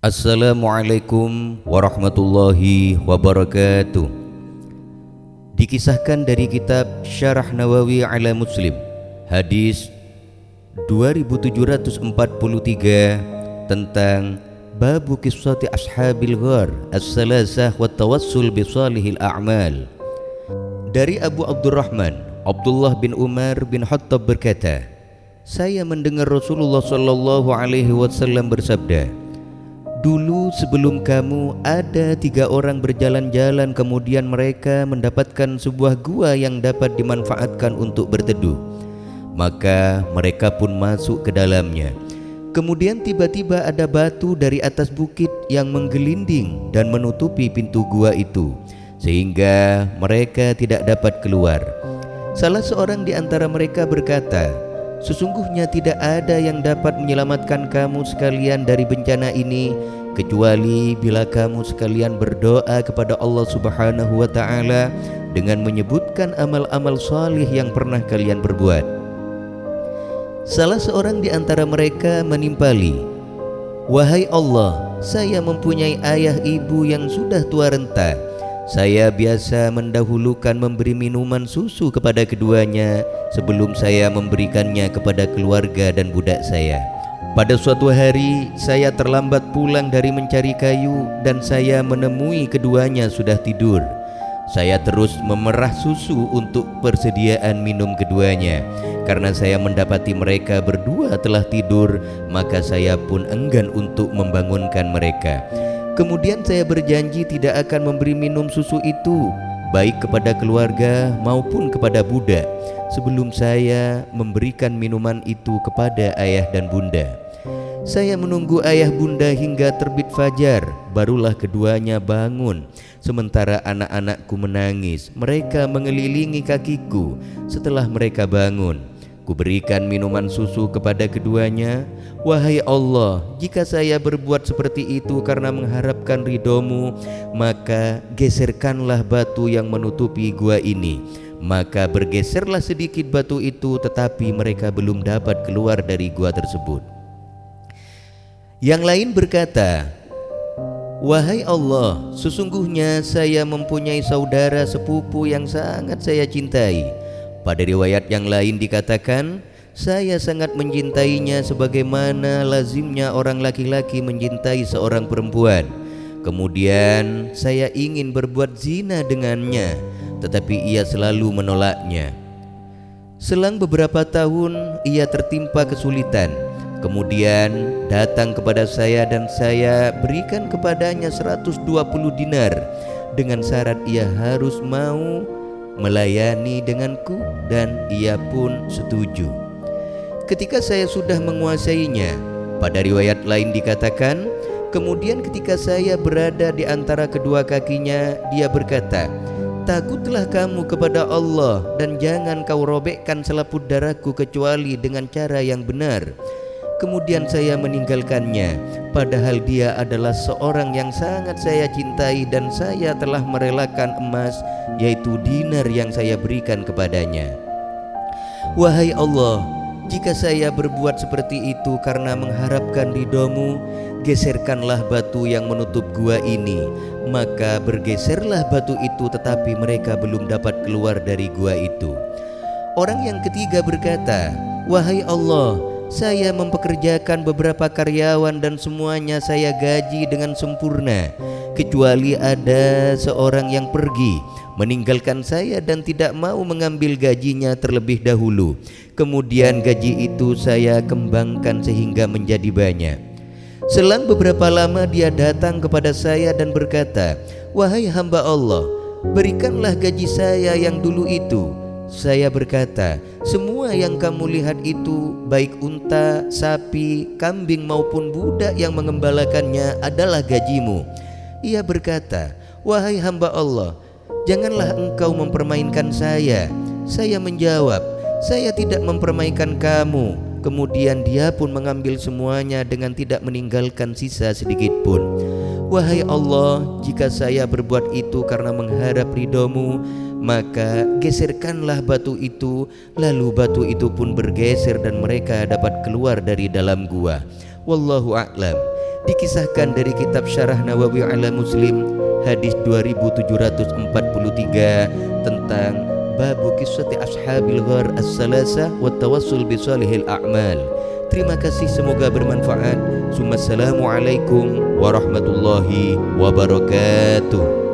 Assalamualaikum warahmatullahi wabarakatuh. Dikisahkan dari kitab Syarah Nawawi ala Muslim, hadis 2743 tentang Babu Qissati Ashabil Ghar As-Salasah wa Tawassul bi Salihil A'mal. Dari Abu Abdurrahman Abdullah bin Umar bin Khattab berkata, saya mendengar Rasulullah sallallahu alaihi wasallam bersabda, dulu sebelum kamu ada 3 orang berjalan-jalan, kemudian mereka mendapatkan sebuah gua yang dapat dimanfaatkan untuk berteduh. Maka mereka pun masuk ke dalamnya. Kemudian tiba-tiba ada batu dari atas bukit yang menggelinding dan menutupi pintu gua itu, sehingga mereka tidak dapat keluar. Salah seorang di antara mereka berkata, sesungguhnya tidak ada yang dapat menyelamatkan kamu sekalian dari bencana ini kecuali bila kamu sekalian berdoa kepada Allah Subhanahu wa ta'ala dengan menyebutkan amal-amal salih yang pernah kalian berbuat. Salah seorang di antara mereka menimpali, wahai Allah, saya mempunyai ayah ibu yang sudah tua renta. Saya biasa mendahulukan memberi minuman susu kepada keduanya sebelum saya memberikannya kepada keluarga dan budak saya. Pada suatu hari saya terlambat pulang dari mencari kayu dan saya menemui keduanya sudah tidur. Saya terus memerah susu untuk persediaan minum keduanya. Karena saya mendapati mereka berdua telah tidur, maka saya pun enggan untuk membangunkan mereka. Kemudian saya berjanji tidak akan memberi minum susu itu baik kepada keluarga maupun kepada budak sebelum saya memberikan minuman itu kepada ayah dan bunda. Saya menunggu ayah bunda hingga terbit fajar, barulah keduanya bangun. Sementara anak-anakku menangis, mereka mengelilingi kakiku. Setelah mereka bangun, kuberikan minuman susu kepada keduanya. Wahai Allah, jika saya berbuat seperti itu karena mengharapkan ridho-Mu, maka geserkanlah batu yang menutupi gua ini. Maka bergeserlah sedikit batu itu, tetapi mereka belum dapat keluar dari gua tersebut. Yang lain berkata, wahai Allah, sesungguhnya saya mempunyai saudara sepupu yang sangat saya cintai. Pada riwayat yang lain dikatakan, saya sangat mencintainya sebagaimana lazimnya orang laki-laki mencintai seorang perempuan. Kemudian saya ingin berbuat zina dengannya, tetapi ia selalu menolaknya. Selang beberapa tahun ia tertimpa kesulitan. Kemudian datang kepada saya dan saya berikan kepadanya 120 dinar dengan syarat ia harus mau melayani denganku, dan ia pun setuju. Ketika saya sudah menguasainya, pada riwayat lain dikatakan, kemudian ketika saya berada di antara kedua kakinya, dia berkata, takutlah kamu kepada Allah dan jangan kau robekkan selaput darahku kecuali dengan cara yang benar. Kemudian saya meninggalkannya, padahal dia adalah seorang yang sangat saya cintai dan saya telah merelakan emas, yaitu dinar yang saya berikan kepadanya. Wahai Allah, jika saya berbuat seperti itu karena mengharapkan ridho-Mu, geserkanlah batu yang menutup gua ini. Maka bergeserlah batu itu, tetapi mereka belum dapat keluar dari gua itu. Orang yang ketiga berkata, wahai Allah, saya mempekerjakan beberapa karyawan dan semuanya saya gaji dengan sempurna, kecuali ada seorang yang pergi meninggalkan saya dan tidak mau mengambil gajinya terlebih dahulu. Kemudian gaji itu saya kembangkan sehingga menjadi banyak. Selang beberapa lama dia datang kepada saya dan berkata, wahai hamba Allah, berikanlah gaji saya yang dulu itu. Saya berkata, semua yang kamu lihat itu, baik unta, sapi, kambing maupun budak yang mengembalakannya adalah gajimu. Ia berkata, wahai hamba Allah, janganlah engkau mempermainkan saya. Saya menjawab, saya tidak mempermainkan kamu. Kemudian dia pun mengambil semuanya dengan tidak meninggalkan sisa sedikit pun. Wahai Allah, jika saya berbuat itu karena mengharap ridho-Mu, maka geserkanlah batu itu. Lalu batu itu pun bergeser dan mereka dapat keluar dari dalam gua. Wallahu a'lam. Dikisahkan dari kitab Syarah Nawawi ala Muslim hadis 2743 tentang babu kisati ashabil ghar as-salasa wa tawassul bi salihil a'mal. Terima kasih, semoga bermanfaat. Assalamualaikum warahmatullahi wabarakatuh.